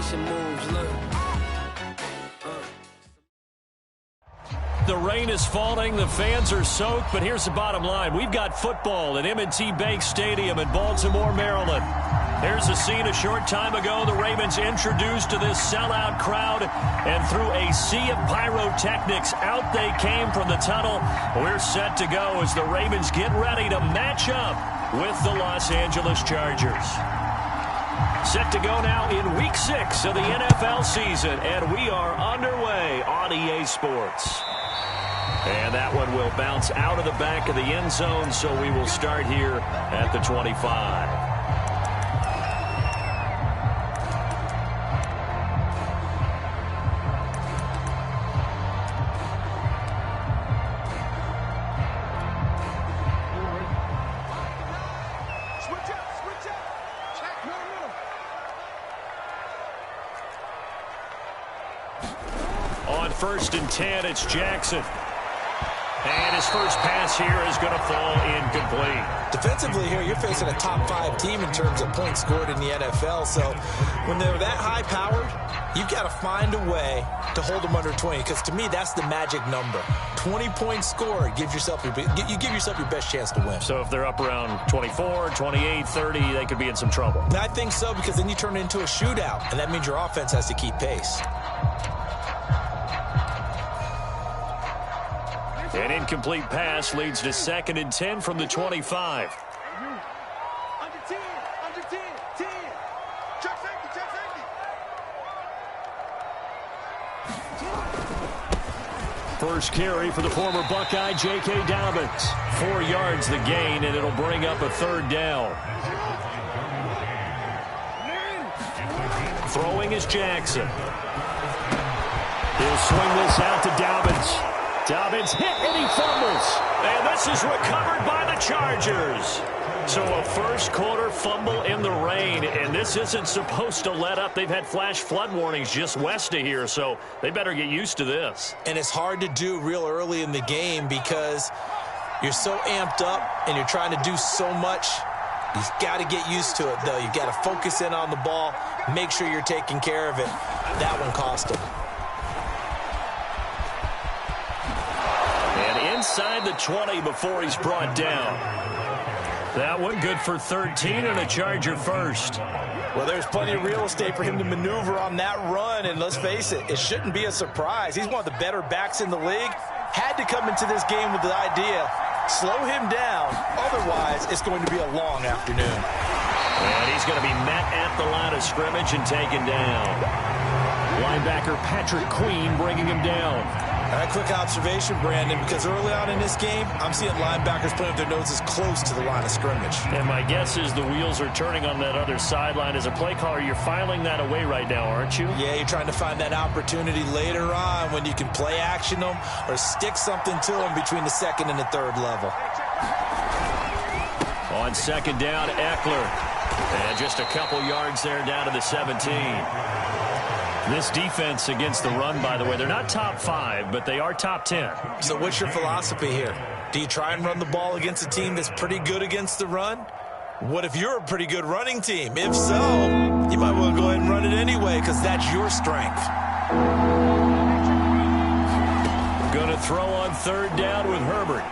finishing moves, look. The rain is falling, the fans are soaked, but here's the bottom line. We've got football at M&T Bank Stadium in Baltimore, Maryland. Here's the scene a short time ago. The Ravens introduced to this sellout crowd, and through a sea of pyrotechnics, out they came from the tunnel. We're set to go as the Ravens get ready to match up with the Los Angeles Chargers. Set to go now in Week 6 of the NFL season, and we are underway on EA Sports. And that one will bounce out of the back of the end zone, so we will start here at the 25. On 1st and 10, it's Jackson. And his first pass here is going to fall incomplete. Defensively here, you're facing a top 5 team in terms of points scored in the NFL. So when they're that high-powered, you've got to find a way to hold them under 20. Because to me, that's the magic number. 20 points scored, you give yourself your best chance to win. So if they're up around 24, 28, 30, they could be in some trouble. I think so, because then you turn it into a shootout, and that means your offense has to keep pace. An incomplete pass leads to 2nd and 10 from the 25. Under 10, 10. Check safety. First carry for the former Buckeye, J.K. Dobbins. 4 yards the gain, and it'll bring up a 3rd down. Throwing is Jackson. He'll swing this out to Dobbins. Dobbins hit, and he fumbles. And this is recovered by the Chargers. So a first quarter fumble in the rain, and this isn't supposed to let up. They've had flash flood warnings just west of here, so they better get used to this. And it's hard to do real early in the game because you're so amped up and you're trying to do so much. You've got to get used to it, though. You've got to focus in on the ball, make sure you're taking care of it. That one cost him. Inside the 20 before he's brought down. That one good for 13 and a Charger first. Well, there's plenty of real estate for him to maneuver on that run, and let's face it, it shouldn't be a surprise. He's one of the better backs in the league. Had to come into this game with the idea, slow him down, otherwise it's going to be a long afternoon. And he's going to be met at the line of scrimmage and taken down. Linebacker Patrick Queen bringing him down. A quick observation, Brandon, because early on in this game, I'm seeing linebackers putting up their noses close to the line of scrimmage. And my guess is the wheels are turning on that other sideline. As a play caller, you're filing that away right now, aren't you? Yeah, you're trying to find that opportunity later on when you can play action them or stick something to them between the 2nd and the 3rd level. On 2nd down, Eckler. And just a couple yards there down to the 17. This defense against the run, by the way, they're not top 5, but they are top 10. So what's your philosophy here? Do you try and run the ball against a team that's pretty good against the run? What if you're a pretty good running team? If so, you might want to go ahead and run it anyway because that's your strength. Going to throw on 3rd down with Herbert.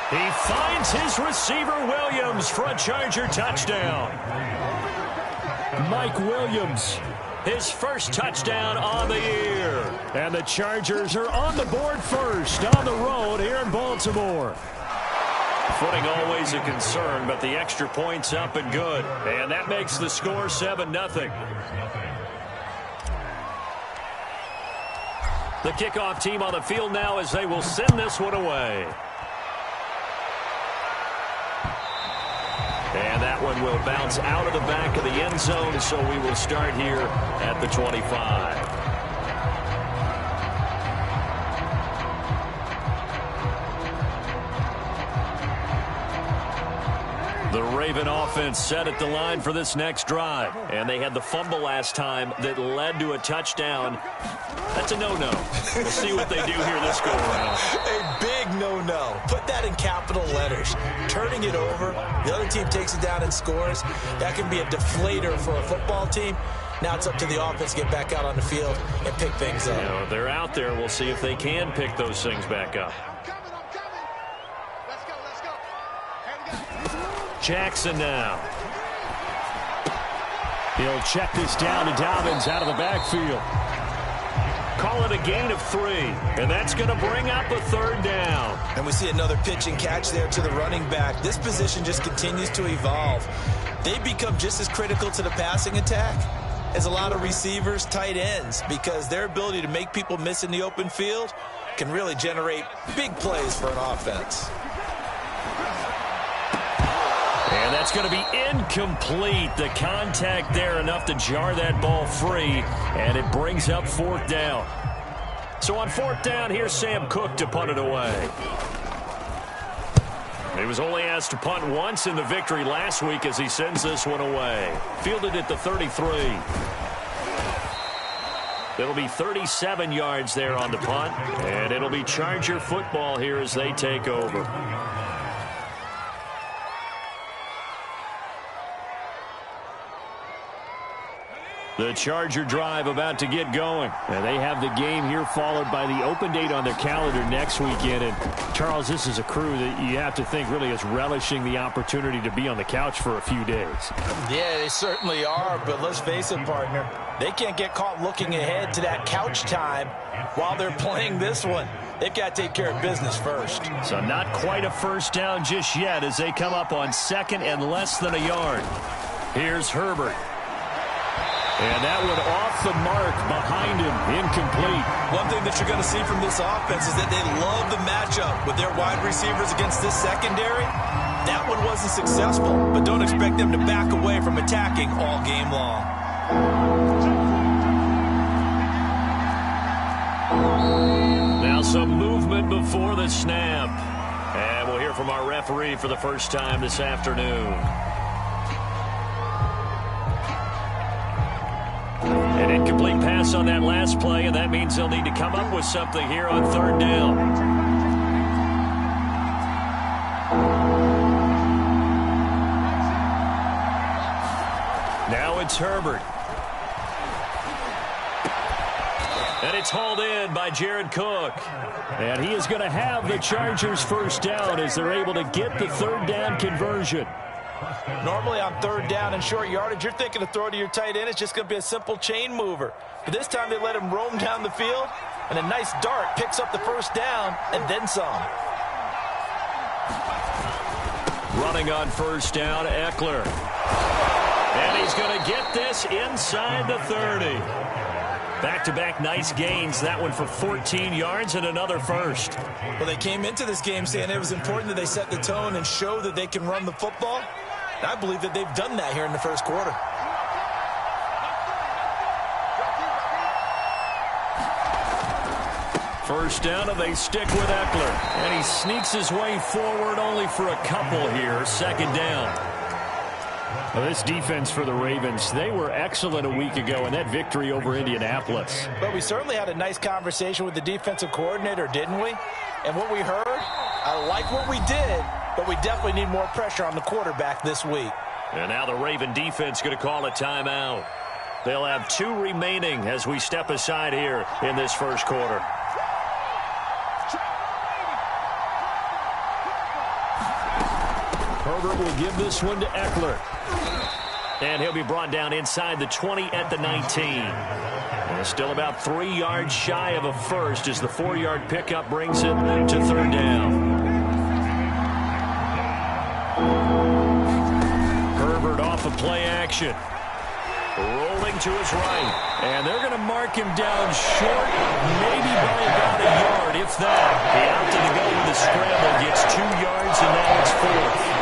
He finds his receiver, Williams, for a Charger touchdown. Mike Williams, his first touchdown on the year. And the Chargers are on the board first on the road here in Baltimore. Footing always a concern, but the extra point's up and good. And that makes the score 7-0. The kickoff team on the field now as they will send this one away. And that one will bounce out of the back of the end zone, so we will start here at the 25. The Raven offense set at the line for this next drive. And they had the fumble last time that led to a touchdown. That's a no-no. We'll see what they do here this go-around. A big no-no. Put that in capital letters. Turning it over, the other team takes it down and scores. That can be a deflator for a football team. Now it's up to the offense to get back out on the field and pick things up. You know, they're out there. We'll see if they can pick those things back up. I'm coming. Let's go. Here we go. Jackson now. He'll check this down to Dobbins out of the backfield. Call it a gain of 3, and that's going to bring up a 3rd down. And we see another pitch and catch there to the running back. This position just continues to evolve. They become just as critical to the passing attack as a lot of receivers, tight ends, because their ability to make people miss in the open field can really generate big plays for an offense. And that's going to be incomplete. The contact there enough to jar that ball free, and it brings up 4th down. So on 4th down, here's Sam Cook to punt it away. He was only asked to punt once in the victory last week as he sends this one away. Fielded at the 33. It'll be 37 yards there on the punt, and it'll be Charger football here as they take over. The Charger drive about to get going. And they have the game here followed by the open date on their calendar next weekend. And, Charles, this is a crew that you have to think really is relishing the opportunity to be on the couch for a few days. Yeah, they certainly are, but let's face it, partner. They can't get caught looking ahead to that couch time while they're playing this one. They've got to take care of business first. So not quite a 1st down just yet as they come up on 2nd and less than a yard. Here's Herbert. And that one off the mark behind him, incomplete. One thing that you're going to see from this offense is that they love the matchup with their wide receivers against this secondary. That one wasn't successful, but don't expect them to back away from attacking all game long. Now some movement before the snap. And we'll hear from our referee for the first time this afternoon. An incomplete pass on that last play, and that means they'll need to come up with something here on 3rd down. Now it's Herbert. And it's hauled in by Jared Cook. And he is going to have the Chargers 1st down as they're able to get the 3rd down conversion. Normally on 3rd down and short yardage, you're thinking to throw to your tight end. It's just going to be a simple chain mover. But this time they let him roam down the field, and a nice dart picks up the 1st down and then some. Running on 1st down, Eckler. And he's going to get this inside the 30. Back-to-back nice gains. That one for 14 yards and another 1st. Well, they came into this game saying it was important that they set the tone and show that they can run the football. And I believe that they've done that here in the 1st quarter. First down, and they stick with Eckler. And he sneaks his way forward only for a couple here. 2nd down. Well, this defense for the Ravens, they were excellent a week ago in that victory over Indianapolis. But we certainly had a nice conversation with the defensive coordinator, didn't we? And what we heard, I like what we did, but we definitely need more pressure on the quarterback this week. And now the Raven defense going to call a timeout. They'll have 2 remaining as we step aside here in this 1st quarter. Herbert will give this one to Eckler. And he'll be brought down inside the 20 at the 19. And still about 3 yards shy of a 1st as the 4-yard pickup brings it to 3rd down. Herbert off of play action. Rolling to his right. And they're going to mark him down short, maybe by about a yard, if that. He opted to go with the scramble, gets 2 yards, and now it's 4th.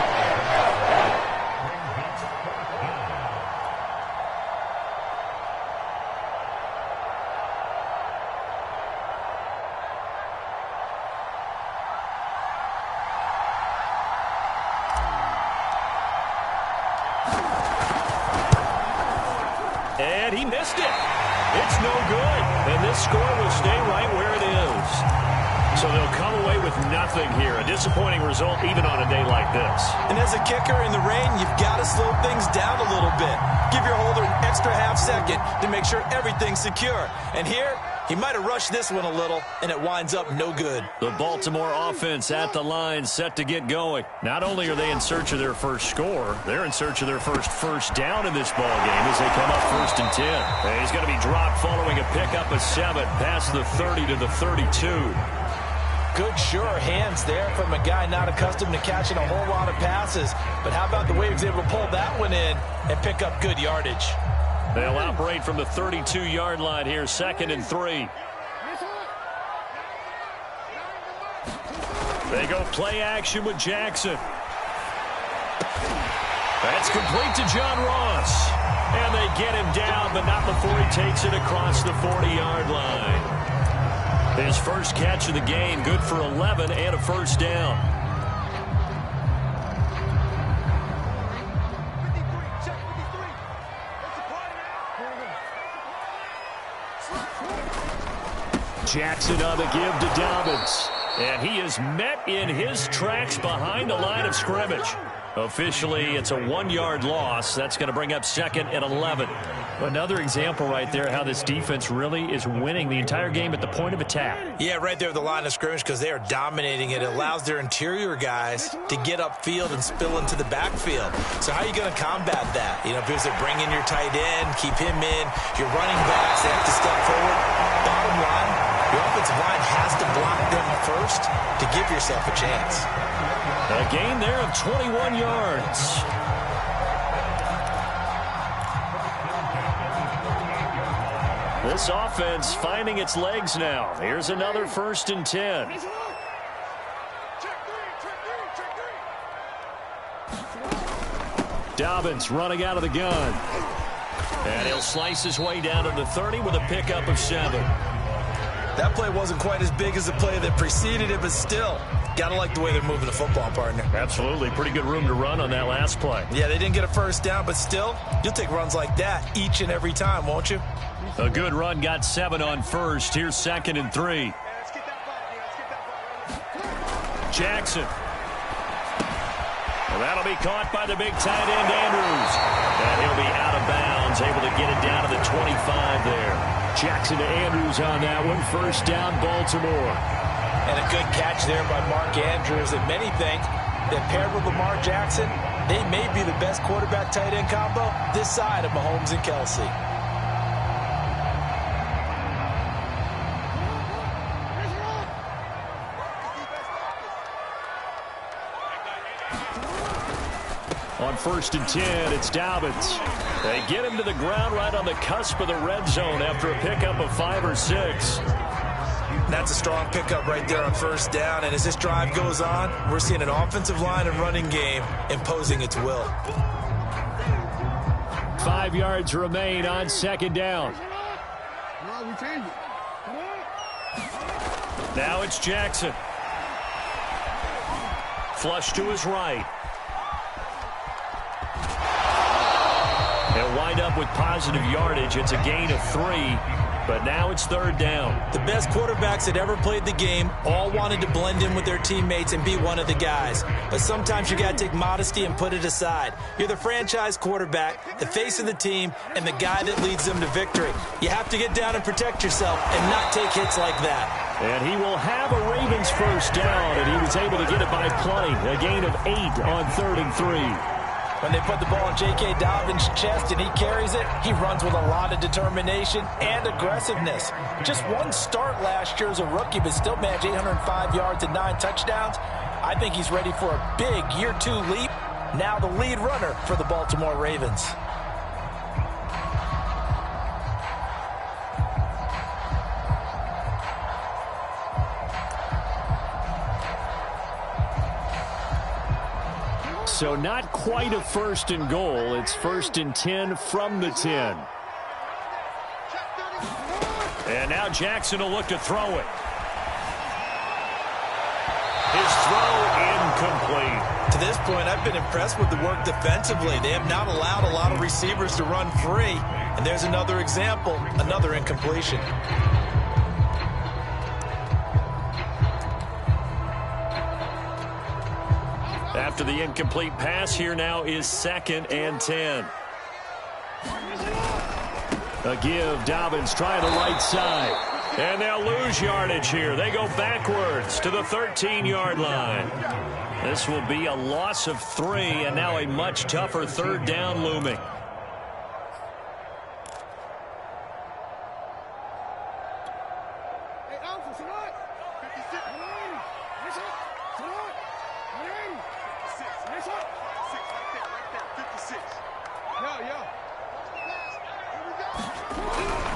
And he missed it. It's no good. And this score will stay right where it is. So they'll come away with nothing here. A disappointing result even on a day like this. And as a kicker in the rain, you've got to slow things down a little bit. Give your holder an extra half second to make sure everything's secure. And here, he might have rushed this one a little, and it winds up no good. The Baltimore offense at the line, set to get going. Not only are they in search of their first score, they're in search of their first down in this ball game as they come up 1st and 10. And he's going to be dropped following a pickup of 7 past the 30 to the 32. Good, sure hands there from a guy not accustomed to catching a whole lot of passes. But how about the way he was able to pull that one in and pick up good yardage? They'll operate from the 32-yard line here, 2nd and 3. They go play action with Jackson. That's complete to John Ross. And they get him down, but not before he takes it across the 40-yard line. His first catch of the game, good for 11 and a first down. Jackson on the give to Dobbins. And he is met in his tracks behind the line of scrimmage. Officially, it's a 1-yard loss. That's going to bring up 2nd and 11. Another example right there how this defense really is winning the entire game at the point of attack. Yeah, right there at the line of scrimmage because they are dominating it. It allows their interior guys to get upfield and spill into the backfield. So how are you going to combat that? You know, because they bring in your tight end, keep him in, your running backs, they have to step forward. Bottom line, your offensive line has to block them first to give yourself a chance. A gain there of 21 yards. This offense finding its legs now. Here's another 1st and 10. Dobbins running out of the gun. And he'll slice his way down to the 30 with a pickup of 7. That play wasn't quite as big as the play that preceded it, but still, gotta like the way they're moving the football, partner. Absolutely. Pretty good room to run on that last play. Yeah, they didn't get a first down, but still, you'll take runs like that each and every time, won't you? A good run got 7 on first. Here's 2nd and 3. Jackson. Well, that'll be caught by the big tight end, Andrews. And he'll be out of bounds, able to get it down to the 25 there. Jackson to Andrews on that one. First down, Baltimore. And a good catch there by Mark Andrews. And many think that paired with Lamar Jackson, they may be the best quarterback-tight end combo this side of Mahomes and Kelsey. On 1st and 10, it's Dobbins. They get him to the ground right on the cusp of the red zone after a pickup of 5 or 6. That's a strong pickup right there on 1st down. And as this drive goes on, we're seeing an offensive line and running game imposing its will. 5 yards remain on 2nd down. Now it's Jackson. Flush to his right. They'll wind up with positive yardage. It's a gain of 3, but now it's 3rd down. The best quarterbacks that ever played the game all wanted to blend in with their teammates and be one of the guys. But sometimes you got to take modesty and put it aside. You're the franchise quarterback, the face of the team, and the guy that leads them to victory. You have to get down and protect yourself and not take hits like that. And he will have a Ravens first down, and he was able to get it by plenty. A gain of 8 on 3rd and 3. When they put the ball in J.K. Dobbins' chest and he carries it, he runs with a lot of determination and aggressiveness. Just one start last year as a rookie, but still managed 805 yards and 9 touchdowns. I think he's ready for a big year 2 leap. Now the lead runner for the Baltimore Ravens. So not quite a 1st and goal. It's 1st and 10 from the 10. And now Jackson will look to throw it. His throw incomplete. To this point, I've been impressed with the work defensively. They have not allowed a lot of receivers to run free. And there's another example, another incompletion. After the incomplete pass, here now is 2nd and 10. A give. Dobbins trying the right side. And they'll lose yardage here. They go backwards to the 13-yard line. This will be a loss of 3, and now a much tougher 3rd down looming.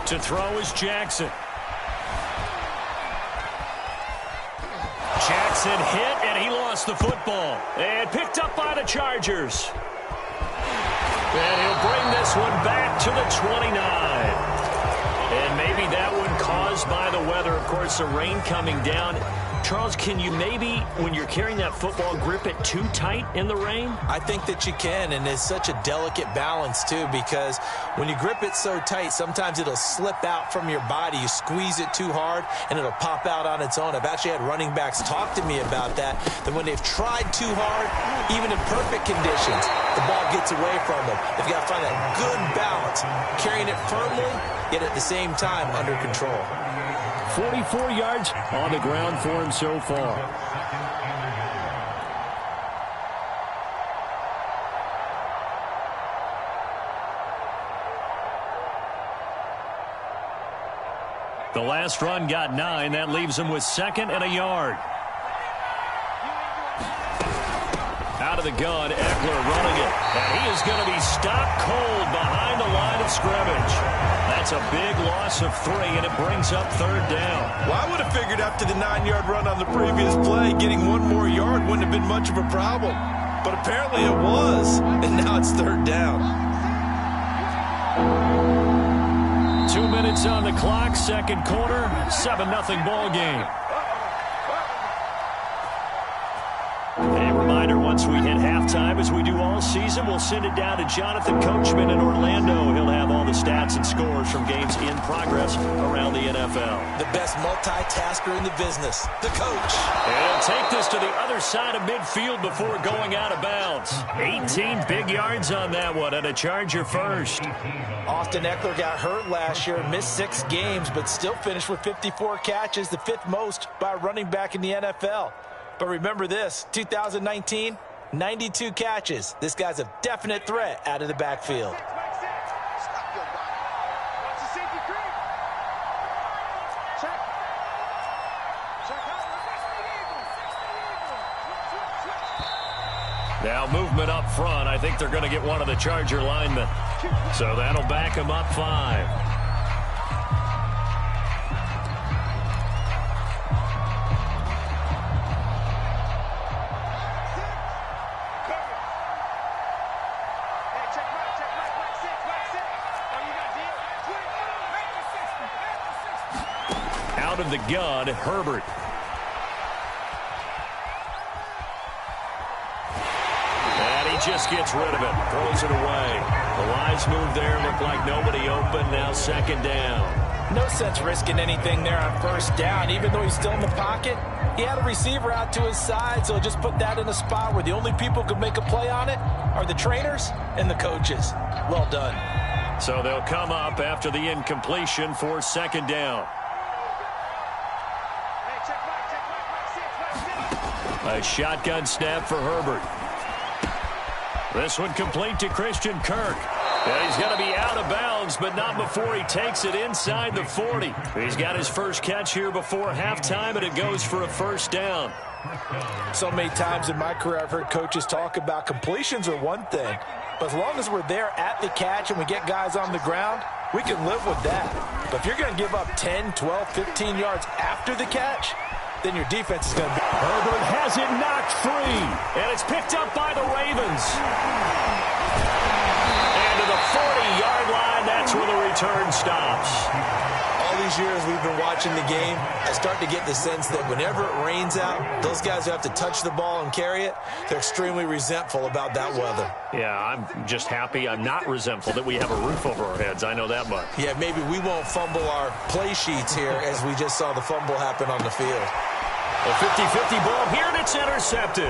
To throw is Jackson. Jackson hit, and he lost the football. And picked up by the Chargers. And he'll bring this one back to the 29. And maybe that one caused by the weather. Of course, the rain coming down. Charles, can you maybe, when you're carrying that football, grip it too tight in the rain? I think that you can, and it's such a delicate balance, too, because when you grip it so tight, sometimes it'll slip out from your body. You squeeze it too hard, and it'll pop out on its own. I've actually had running backs talk to me about that when they've tried too hard, even in perfect conditions, the ball gets away from them. They've got to find that good balance, carrying it firmly, yet at the same time under control. 44 yards on the ground for him so far. The last run got 9. That leaves him with 2nd and a yard. Out of the gun, Eckler running it. And he is going to be stopped cold behind the line of scrimmage. That's a big loss of 3, and it brings up 3rd down. Well, I would have figured after the 9-yard run on the previous play, getting 1 more yard wouldn't have been much of a problem. But apparently it was, and now it's 3rd down. 2 minutes on the clock, 2nd quarter, 7-0 ball game. A reminder, once we hit halftime, as we do all season, we'll send it down to Jonathan Coachman in Orlando. He'll have all the stats and scores from games in progress around the NFL. The best multitasker in the business, the coach. And he'll take this to the other side of midfield before going out of bounds. 18 big yards on that one, and a Charger first. Austin Eckler got hurt last year, missed 6 games, but still finished with 54 catches, the 5th most by a running back in the NFL. But remember this, 2019, 92 catches. This guy's a definite threat out of the backfield. Now movement up front. I think they're going to get one of the Charger linemen. So that'll back him up 5. Out of the gun, Herbert. And he just gets rid of it, throws it away. The wise move there, looked like nobody open, now 2nd down. No sense risking anything there on 1st down, even though he's still in the pocket. He had a receiver out to his side, so just put that in a spot where the only people who could make a play on it are the trainers and the coaches. Well done. So they'll come up after the incompletion for 2nd down. A shotgun snap for Herbert. This one complete to Christian Kirk. And he's going to be out of bounds, but not before he takes it inside the 40. He's got his first catch here before halftime, and it goes for a 1st down. So many times in my career I've heard coaches talk about completions are one thing, but as long as we're there at the catch and we get guys on the ground, we can live with that. But if you're going to give up 10, 12, 15 yards after the catch, then your defense is going to be... Herbert has it knocked free, and it's picked up by the Ravens. And to the 40-yard line, that's where the return stops. All these years we've been watching the game, I start to get the sense that whenever it rains out, those guys who have to touch the ball and carry it, they're extremely resentful about that weather. Yeah, I'm just happy I'm not resentful that we have a roof over our heads. I know that much. Yeah, maybe we won't fumble our play sheets here as we just saw the fumble happen on the field. A 50-50 ball here, and it's intercepted.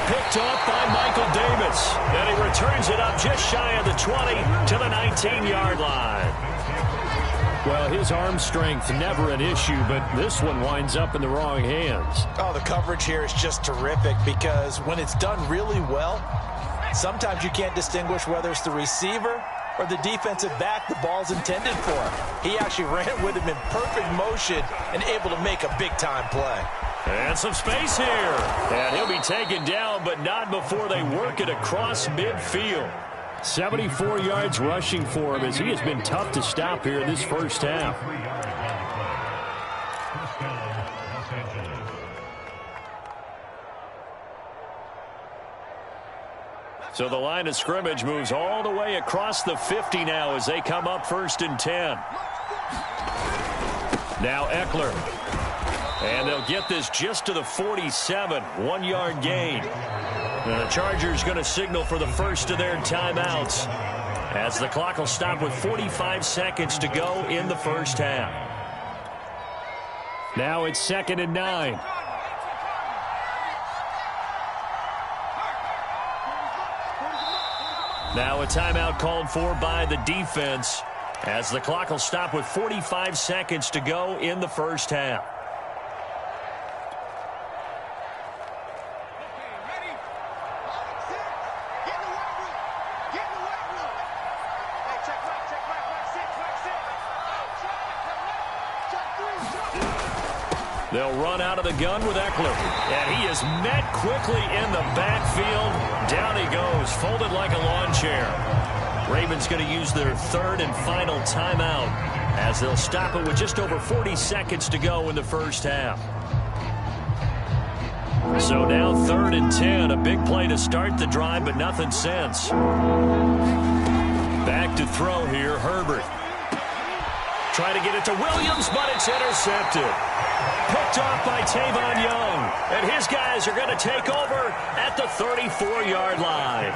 picked off by Michael Davis. And he returns it up just shy of the 20 to the 19-yard line. Well, his arm strength never an issue, but this one winds up in the wrong hands. Oh, the coverage here is just terrific because when it's done really well, sometimes you can't distinguish whether it's the receiver or the defensive back the ball's intended for. He actually ran with him in perfect motion and able to make a big-time play. And some space here. And he'll be taken down, but not before they work it across midfield. 74 yards rushing for him as he has been tough to stop here in this first half. So the line of scrimmage moves all the way across the 50 now as they come up 1st and 10. Now Eckler. And they'll get this just to the 47. 1-yard gain. And the Chargers going to signal for the first of their timeouts as the clock will stop with 45 seconds to go in the first half. Now it's 2nd and 9. Now a timeout called for by the defense as the clock will stop with 45 seconds to go in the first half. They'll run out of the gun with Eckler. And he is met quickly in the backfield. Down he goes, folded like a lawn chair. Ravens going to use their 3rd and final timeout as they'll stop it with just over 40 seconds to go in the first half. So now 3rd and 10. A big play to start the drive, but nothing since. Back to throw here, Herbert. Try to get it to Williams, but it's intercepted. Picked off by Tavon Young. And his guys are going to take over at the 34-yard line.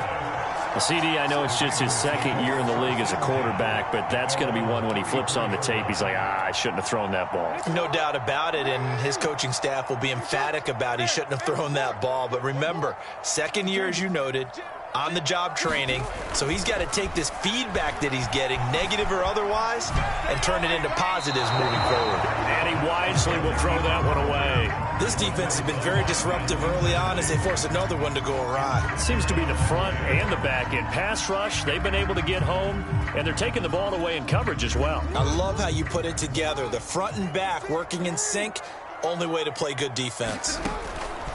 Well, CD, I know it's just his 2nd year in the league as a quarterback, but that's going to be one when he flips on the tape. He's like, I shouldn't have thrown that ball. No doubt about it, and his coaching staff will be emphatic about he shouldn't have thrown that ball. But remember, 2nd year, as you noted, on-the-job training, so he's got to take this feedback that he's getting, negative or otherwise, and turn it into positives moving forward. And he wisely will throw that one away. This defense has been very disruptive early on as they force another one to go awry. It seems to be the front and the back end. Pass rush, they've been able to get home, and they're taking the ball away in coverage as well. I love how you put it together. The front and back working in sync, only way to play good defense.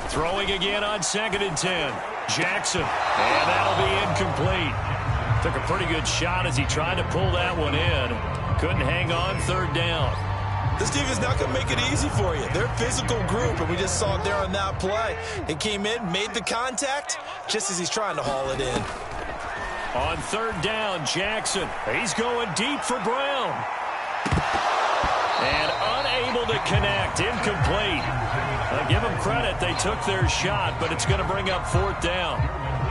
Throwing again on 2nd and 10. Jackson, and that'll be incomplete. Took a pretty good shot as he tried to pull that one in. Couldn't hang on 3rd down. This defense is not going to make it easy for you. They're a physical group, and we just saw it there on that play. He came in, made the contact, just as he's trying to haul it in. On 3rd down, Jackson. He's going deep for Brown. And unable to connect, incomplete. Give them credit, they took their shot, but it's going to bring up 4th down.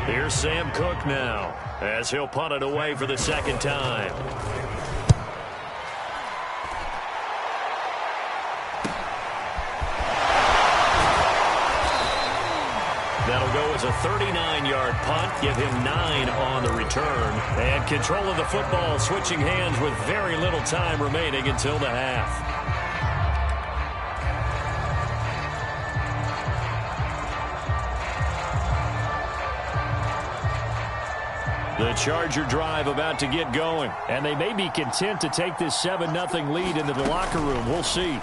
Here's Sam Cook now, as he'll punt it away for the 2nd time. That'll go as a 39-yard punt, give him 9 on the return. And control of the football switching hands with very little time remaining until the half. The Charger drive about to get going. And they may be content to take this 7-0 lead into the locker room. We'll see.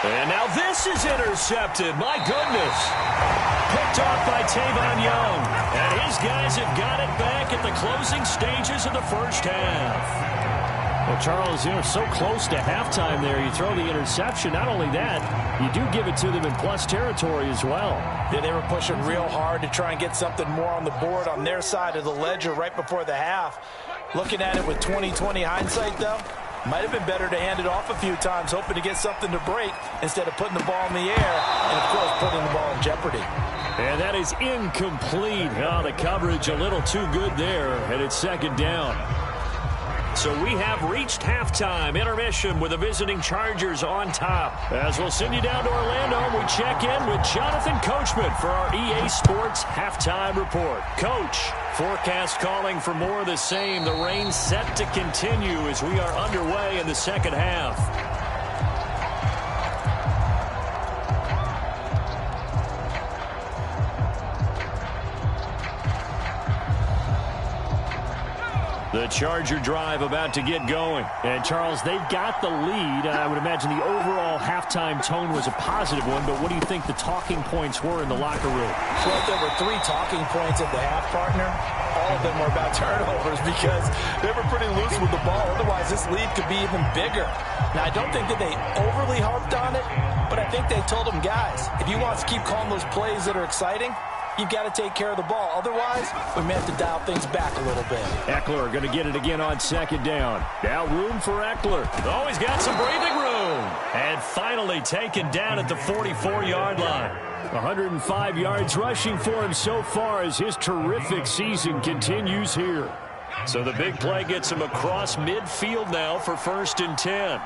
And now this is intercepted. My goodness. Picked off by Tavon Young. And his guys have got it back at the closing stages of the first half. Well, Charles, so close to halftime there. You throw the interception. Not only that, you do give it to them in plus territory as well. Yeah, they were pushing real hard to try and get something more on the board on their side of the ledger right before the half. Looking at it with 20/20 hindsight, though, might have been better to hand it off a few times, hoping to get something to break instead of putting the ball in the air and, of course, putting the ball in jeopardy. And that is incomplete. Oh, the coverage a little too good there, and it's 2nd down. So we have reached halftime intermission with the visiting Chargers on top. As we'll send you down to Orlando, we check in with Jonathan Coachman for our EA Sports Halftime Report. Coach, forecast calling for more of the same. The rain set to continue as we are underway in the second half. The Charger drive about to get going. And, Charles, they've got the lead. I would imagine the overall halftime tone was a positive one, but what do you think the talking points were in the locker room? Well, there were 3 talking points at the half, partner. All of them were about turnovers because they were pretty loose with the ball. Otherwise, this lead could be even bigger. Now, I don't think that they overly harped on it, but I think they told them, guys, if you want to keep calling those plays that are exciting, you've got to take care of the ball. Otherwise, we may have to dial things back a little bit. Eckler going to get it again on second down. Now room for Eckler. Oh, he's got some breathing room. And finally taken down at the 44-yard line. 105 yards rushing for him so far as his terrific season continues here. So the big play gets him across midfield now for 1st and 10.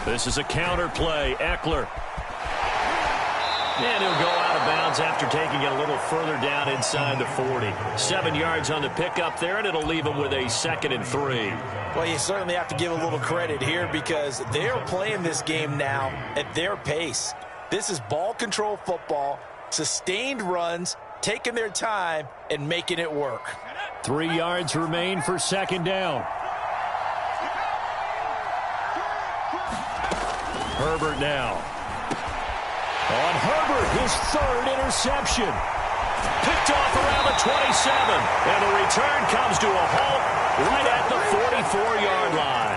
This is a counter play. Eckler. And he'll go out of bounds after taking it a little further down inside the 40. 7 yards on the pickup there, and it'll leave him with a 2nd and 3. Well, you certainly have to give a little credit here because they're playing this game now at their pace. This is ball control football, sustained runs, taking their time, and making it work. 3 yards remain for 2nd down. Herbert now. On Herbert, his 3rd interception. Picked off around the 27. And the return comes to a halt right at the 44-yard line.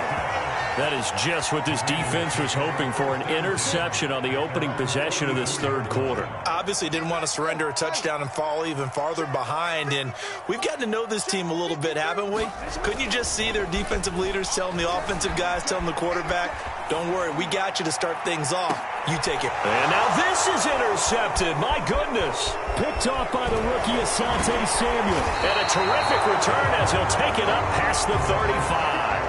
That is just what this defense was hoping for, an interception on the opening possession of this 3rd quarter. Obviously didn't want to surrender a touchdown and fall even farther behind. And we've gotten to know this team a little bit, haven't we? Couldn't you just see their defensive leaders telling the offensive guys, telling the quarterback, don't worry, we got you to start things off. You take it. And now this is intercepted. My goodness. Picked off by the rookie Asante Samuel. And a terrific return as he'll take it up past the 35.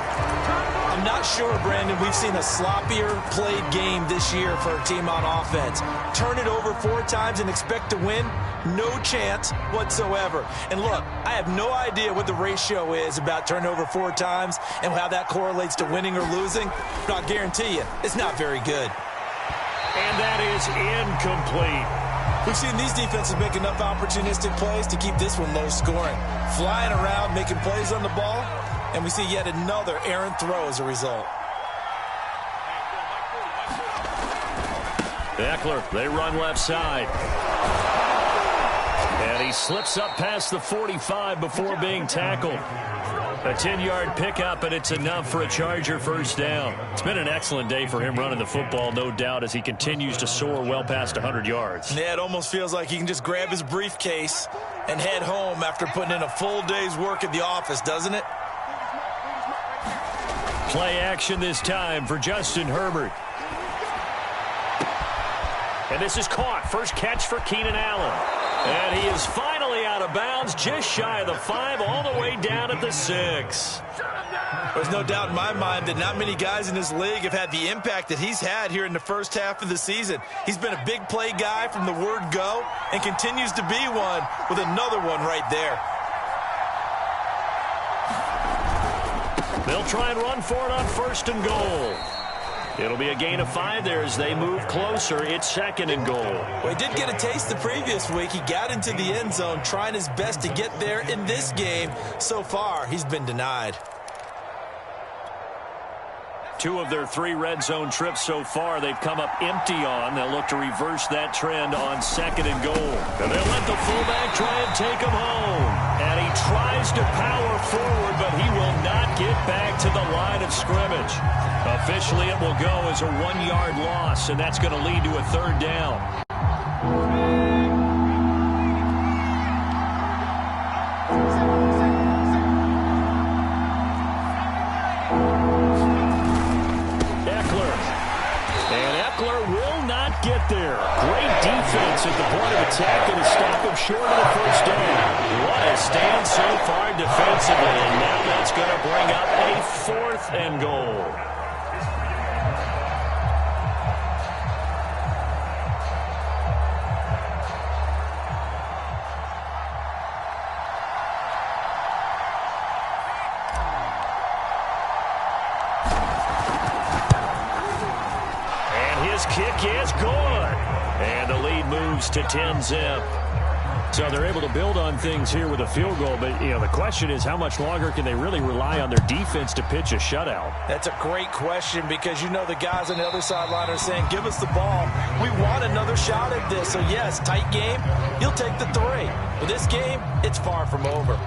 I'm not sure, Brandon, we've seen a sloppier played game this year for a team on offense. Turn it over 4 times and expect to win? No chance whatsoever. And look, I have no idea what the ratio is about turnover 4 times and how that correlates to winning or losing, but I'll guarantee you, it's not very good. And that is incomplete. We've seen these defenses make enough opportunistic plays to keep this one low scoring. Flying around, making plays on the ball, and we see yet another errant throw as a result. Eckler, they run left side. And he slips up past the 45 before being tackled. A 10-yard pickup, and it's enough for a Charger 1st down. It's been an excellent day for him running the football, no doubt, as he continues to soar well past 100 yards. Yeah, it almost feels like he can just grab his briefcase and head home after putting in a full day's work at the office, doesn't it? Play action this time for Justin Herbert. And this is caught. First catch for Keenan Allen. And he is finally out of bounds, just shy of the 5, all the way down at the 6. There's no doubt in my mind that not many guys in this league have had the impact that he's had here in the first half of the season. He's been a big play guy from the word go and continues to be one with another one right there. They'll try and run for it on 1st and goal. It'll be a gain of 5 there as they move closer. It's 2nd and goal. Well, he did get a taste the previous week. He got into the end zone, trying his best to get there in this game. So far, he's been denied. 2 of their 3 red zone trips so far, they've come up empty on. They'll look to reverse that trend on 2nd and goal. And they'll let the fullback try and take him home. And he tries to power forward, but he will not get back to the line of scrimmage. Officially, it will go as a 1-yard loss, and that's going to lead to a 3rd down. Get there. Great defense at the point of attack and to stop him short of the 1st down. What a stand so far defensively. 4th and goal. Kick is good. And the lead moves to 10-zip. So they're able to build on things here with a field goal. But, you know, the question is how much longer can they really rely on their defense to pitch a shutout? That's a great question because you know the guys on the other sideline are saying, give us the ball. We want another shot at this. So, yes, tight game. You'll take the 3. But this game, it's far from over.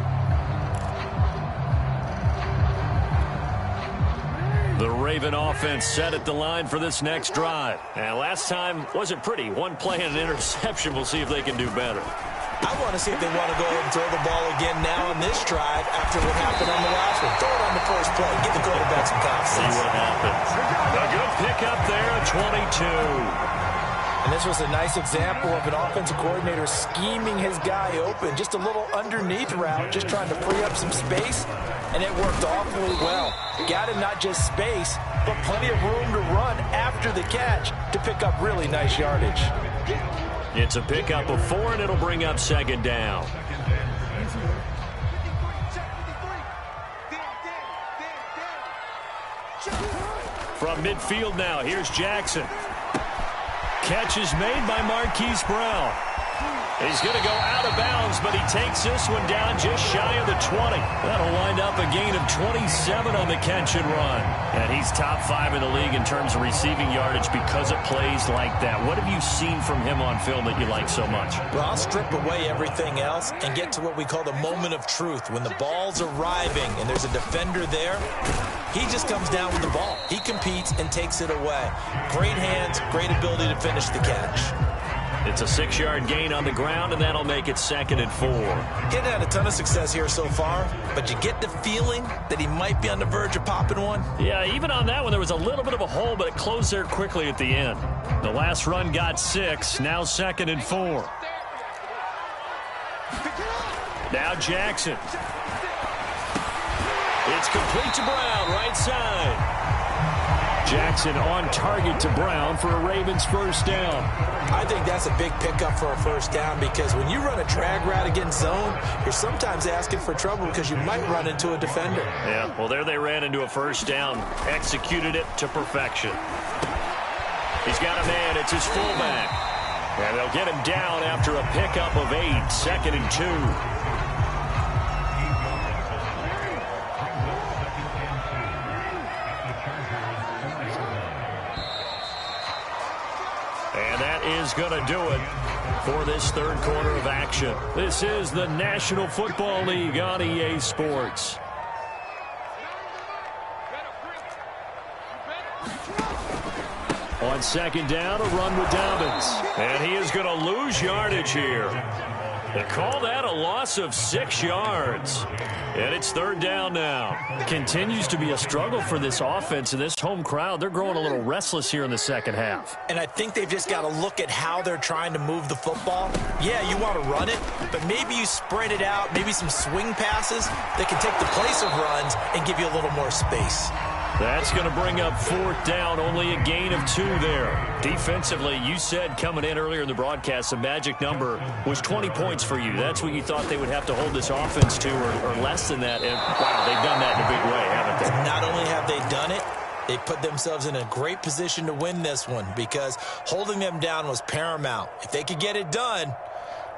The Raven offense set at the line for this next drive. And last time wasn't pretty. One play and an interception. We'll see if they can do better. I want to see if they want to go ahead and throw the ball again now on this drive after what happened on the last one. Throw it on the first play. Give the quarterback some confidence. See what happens. A good pickup there at 22. And this was a nice example of an offensive coordinator scheming his guy open. Just a little underneath route, just trying to free up some space. And it worked awfully well. Got him not just space, but plenty of room to run after the catch to pick up really nice yardage. It's a pickup of 4, and it'll bring up 2nd down. From midfield now, here's Jackson. Catch is made by Marquise Brown. He's going to go out of bounds, but he takes this one down just shy of the 20. That'll wind up a gain of 27 on the catch and run. And he's top 5 in the league in terms of receiving yardage because of plays like that. What have you seen from him on film that you like so much? Well, I'll strip away everything else and get to what we call the moment of truth. When the ball's arriving and there's a defender there, he just comes down with the ball. He competes and takes it away. Great hands, great ability to finish the catch. It's a 6-yard gain on the ground, and that'll make it 2nd and 4. He hasn't had a ton of success here so far, but you get the feeling that he might be on the verge of popping one. Yeah, even on that one, there was a little bit of a hole, but it closed there quickly at the end. The last run got 6, now 2nd and 4. Now Jackson. It's complete to Brown, right side. Jackson on target to Brown for a Ravens first down. I think that's a big pickup for a first down because when you run a drag route against zone, you're sometimes asking for trouble because you might run into a defender. Yeah, well, there they ran into a first down, executed it to perfection. He's got a man. It's his fullback. And they'll get him down after a pickup of 8, 2nd and 2. And that is going to do it for this 3rd quarter of action. This is the National Football League on EA Sports. On 2nd down, a run with Dobbins. And he is going to lose yardage here. They call that a loss of 6 yards. And it's 3rd down now. Continues to be a struggle for this offense and this home crowd. They're growing a little restless here in the second half. And I think they've just got to look at how they're trying to move the football. Yeah, you want to run it, but maybe you spread it out, maybe some swing passes that can take the place of runs and give you a little more space. That's going to bring up 4th down, only a gain of 2 there. Defensively, you said coming in earlier in the broadcast, the magic number was 20 points for you. That's what you thought they would have to hold this offense to or less than that. And, wow, they've done that in a big way, haven't they? Not only have they done it, they put themselves in a great position to win this one because holding them down was paramount. If they could get it done,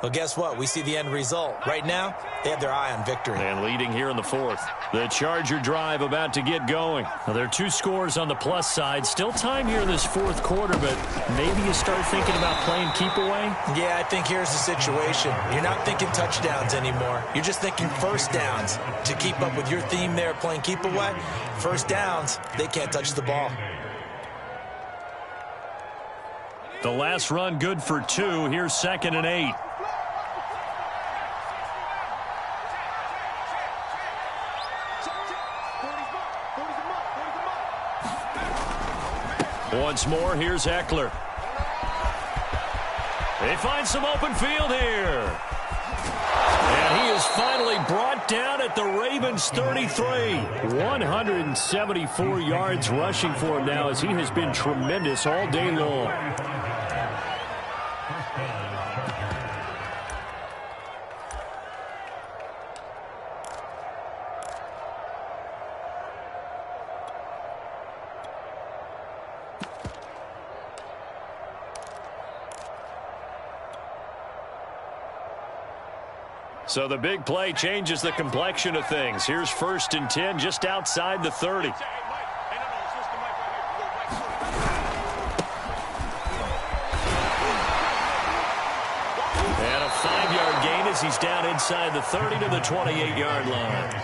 well, guess what? We see the end result. Right now, they have their eye on victory. And leading here in the 4th. The Charger drive about to get going. Now, there are 2 scores on the plus side. Still time here in this 4th quarter, but maybe you start thinking about playing keep away? Yeah, I think here's the situation. You're not thinking touchdowns anymore. You're just thinking first downs. To keep up with your theme there, playing keep away, first downs, they can't touch the ball. The last run good for 2. Here's 2nd and 8. Once more, here's Eckler. They find some open field here. And he is finally brought down at at the Ravens 33. 174 yards rushing for him now, as he has been tremendous all day long. So the big play changes the complexion of things. Here's 1st and 10 just outside the 30. And a 5-yard gain as he's down inside the 30 to the 28-yard line.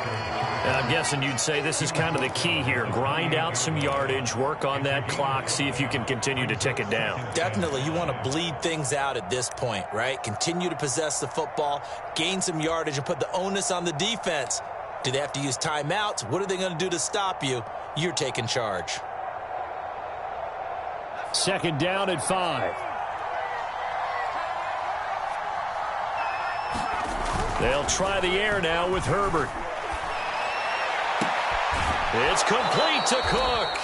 And I'm guessing you'd say this is kind of the key here. Grind out some yardage, work on that clock, see if you can continue to tick it down. Definitely. You want to bleed things out at this point, right? Continue to possess the football, gain some yardage, and put the onus on the defense. Do they have to use timeouts? What are they going to do to stop you? You're taking charge. 2nd down at 5. They'll try the air now with Herbert. It's complete to Cook.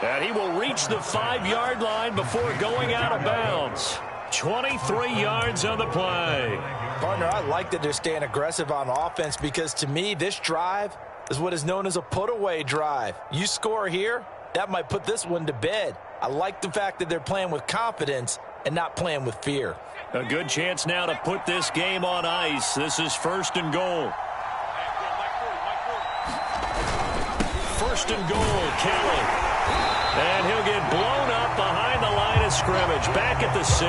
And he will reach the 5-yard line before going out of bounds. 23 yards on the play. Partner, I like that they're staying aggressive on offense because, to me, this drive is what is known as a put-away drive. You score here, that might put this one to bed. I like the fact that they're playing with confidence and not playing with fear. A good chance now to put this game on ice. This is 1st and goal. 1st and goal, Kelly. And he'll get blown up behind the line of scrimmage, back at the 6.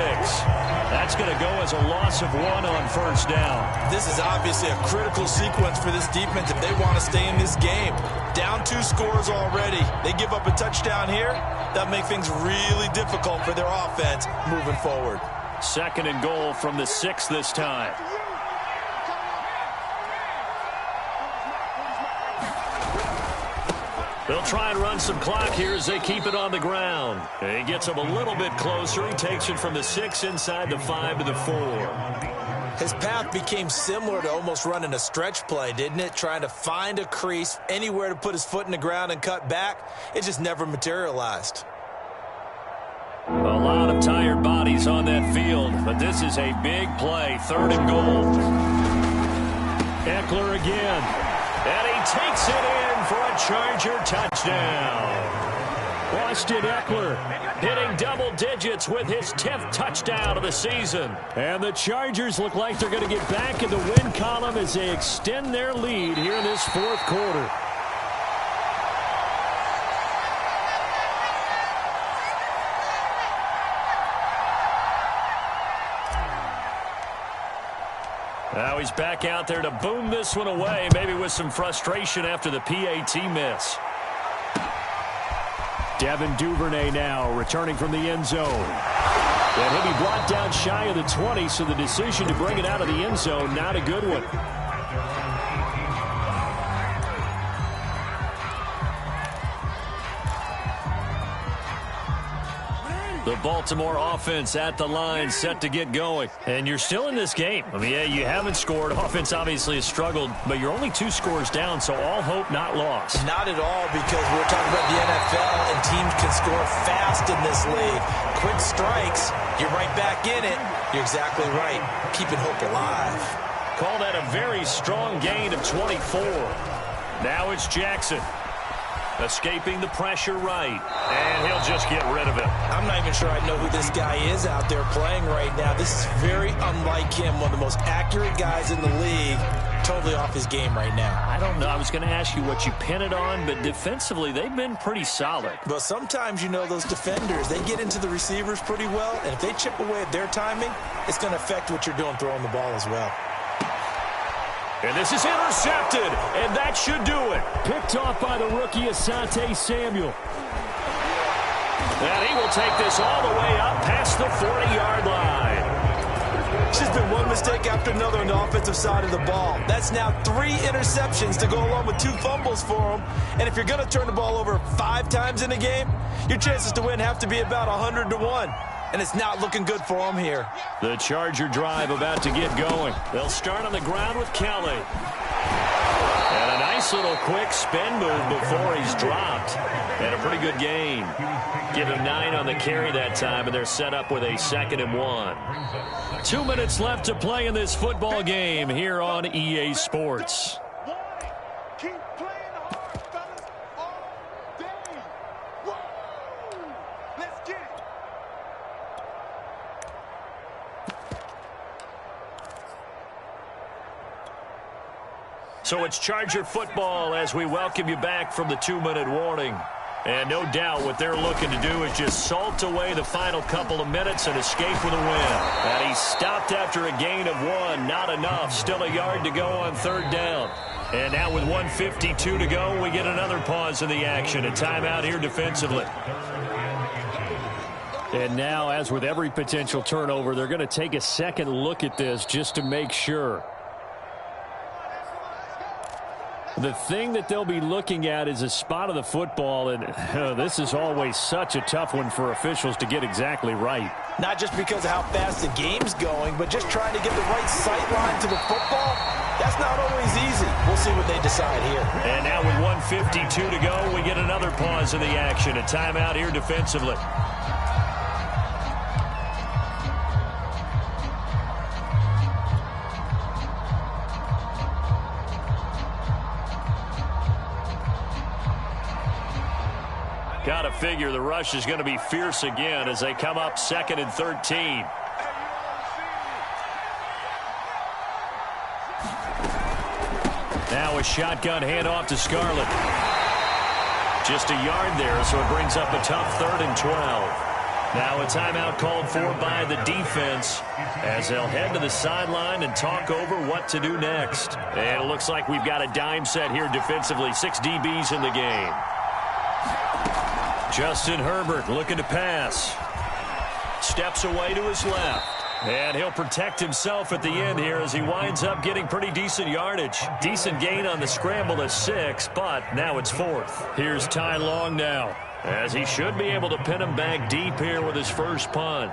That's going to go as a loss of 1 on 1st down. This is obviously a critical sequence for this defense if they want to stay in this game. Down 2 scores already. They give up a touchdown here. That'll make things really difficult for their offense moving forward. 2nd and goal from the 6 this time. They'll try and run some clock here as they keep it on the ground. He gets him a little bit closer. He takes it from the 6 inside the 5 to the 4. His path became similar to almost running a stretch play, didn't it? Trying to find a crease, anywhere to put his foot in the ground and cut back. It just never materialized. A lot of tired bodies on that field, but this is a big play. 3rd and goal. Eckler again. And he takes it in for a Charger touchdown. Austin Eckler hitting double digits with his 10th touchdown of the season. And the Chargers look like they're going to get back in the win column as they extend their lead here in this 4th quarter. Now he's back out there to boom this one away, maybe with some frustration after the PAT miss. Devin Duvernay now returning from the end zone. And he'll be brought down shy of the 20, so the decision to bring it out of the end zone, not a good one. The Baltimore offense at the line, set to get going. And you're still in this game. I mean, yeah, you haven't scored. Offense obviously has struggled, but you're only 2 scores down, so all hope not lost. Not at all, because we're talking about the NFL, and teams can score fast in this league. Quick strikes, you're right back in it. You're exactly right. Keeping hope alive. Call that a very strong gain of 24. Now it's Jackson. Escaping the pressure right. And he'll just get rid of it. I'm not even sure I know who this guy is out there playing right now. This is very unlike him. One of the most accurate guys in the league. Totally off his game right now. I don't know. I was going to ask you what you pin it on, but defensively, they've been pretty solid. But sometimes, you know, those defenders, they get into the receivers pretty well. And if they chip away at their timing, it's going to affect what you're doing throwing the ball as well. And this is intercepted, and that should do it. Picked off by the rookie Asante Samuel. And he will take this all the way up past the 40-yard line. It's just been one mistake after another on the offensive side of the ball. That's now 3 interceptions to go along with 2 fumbles for him. And if you're going to turn the ball over 5 times in a game, your chances to win have to be about 100 to 1. And it's not looking good for him here. The Charger drive about to get going. They'll start on the ground with Kelly. And Nice little quick spin move before he's dropped. And a pretty good gain. Give him 9 on the carry that time, and they're set up with a 2nd and 1. 2 minutes left to play in this football game here on EA Sports. Keep playing hard, fellas, all day. Woo! Let's get it. So it's Charger football as we welcome you back from the 2-minute warning. And no doubt what they're looking to do is just salt away the final couple of minutes and escape with a win. And he stopped after a gain of 1. Not enough. Still a yard to go on 3rd down. And now with 1:52 to go, we get another pause in the action. A timeout here defensively. And now, as with every potential turnover, they're going to take a second look at this just to make sure. The thing that they'll be looking at is a spot of the football, and this is always such a tough one for officials to get exactly right. Not just because of how fast the game's going, but just trying to get the right sight line to the football. That's not always easy. We'll see what they decide here. And now with 1:52 to go, we get another pause in the action. A timeout here defensively. Got to figure the rush is going to be fierce again as they come up 2nd and 13. Now a shotgun handoff to Scarlett. Just a yard there, so it brings up a tough 3rd and 12. Now a timeout called for by the defense as they'll head to the sideline and talk over what to do next. And it looks like we've got a dime set here defensively. 6 DBs in the game. Justin Herbert looking to pass. Steps away to his left. And he'll protect himself at the end here as he winds up getting pretty decent yardage. Decent gain on the scramble to 6, but now it's 4th. Here's Ty Long now, as he should be able to pin him back deep here with his first punt.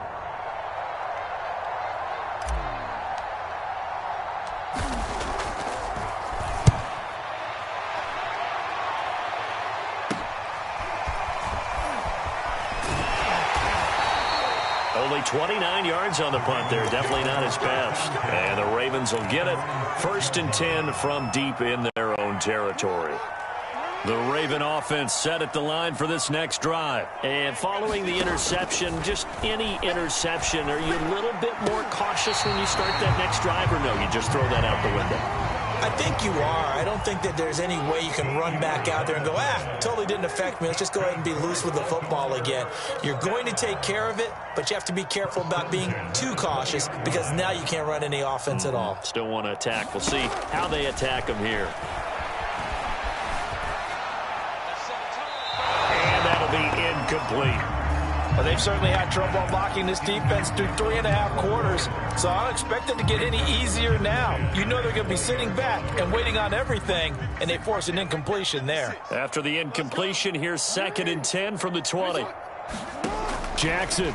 Only 29 yards on the punt there. Definitely not his best. And the Ravens will get it. 1st and 10 from deep in their own territory. The Raven offense set at the line for this next drive. And following the interception, just any interception, are you a little bit more cautious when you start that next drive, or no, you just throw that out the window? I think you are. I don't think that there's any way you can run back out there and go, totally didn't affect me. Let's just go ahead and be loose with the football again. You're going to take care of it, but you have to be careful about being too cautious because now you can't run any offense at all. Still want to attack. We'll see how they attack them here. And that'll be incomplete. Well, they've certainly had trouble unlocking this defense through 3.5 quarters, so I don't expect it to get any easier now. You know they're going to be sitting back and waiting on everything, and they force an incompletion there. After the incompletion, here's 2nd and 10 from the 20. Jackson.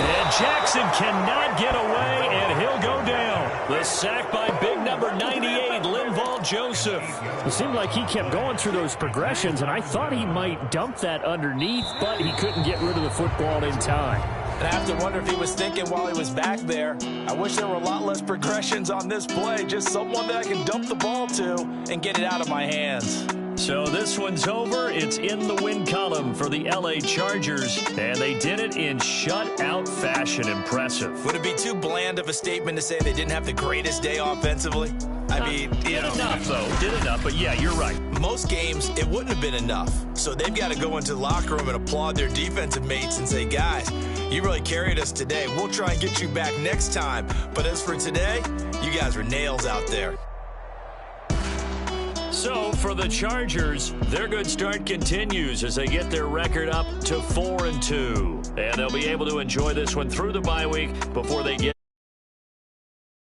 And Jackson cannot get away, and he'll go down. The sack by big number 98, Linval Joseph. It seemed like he kept going through those progressions, and I thought he might dump that underneath, but he couldn't get rid of the football in time. And I have to wonder if he was thinking while he was back there, I wish there were a lot less progressions on this play, just someone that I can dump the ball to and get it out of my hands. So this one's over. It's in the win column for the LA Chargers, and they did it in shutout fashion. Impressive. Would it be too bland of a statement to say they didn't have the greatest day offensively? I mean, did enough, though. Did enough, but yeah, you're right. Most games, it wouldn't have been enough. So they've got to go into the locker room and applaud their defensive mates and say, guys, you really carried us today. We'll try and get you back next time. But as for today, you guys were nails out there. So for the Chargers, their good start continues as they get their record up to 4-2. And they'll be able to enjoy this one through the bye week before they get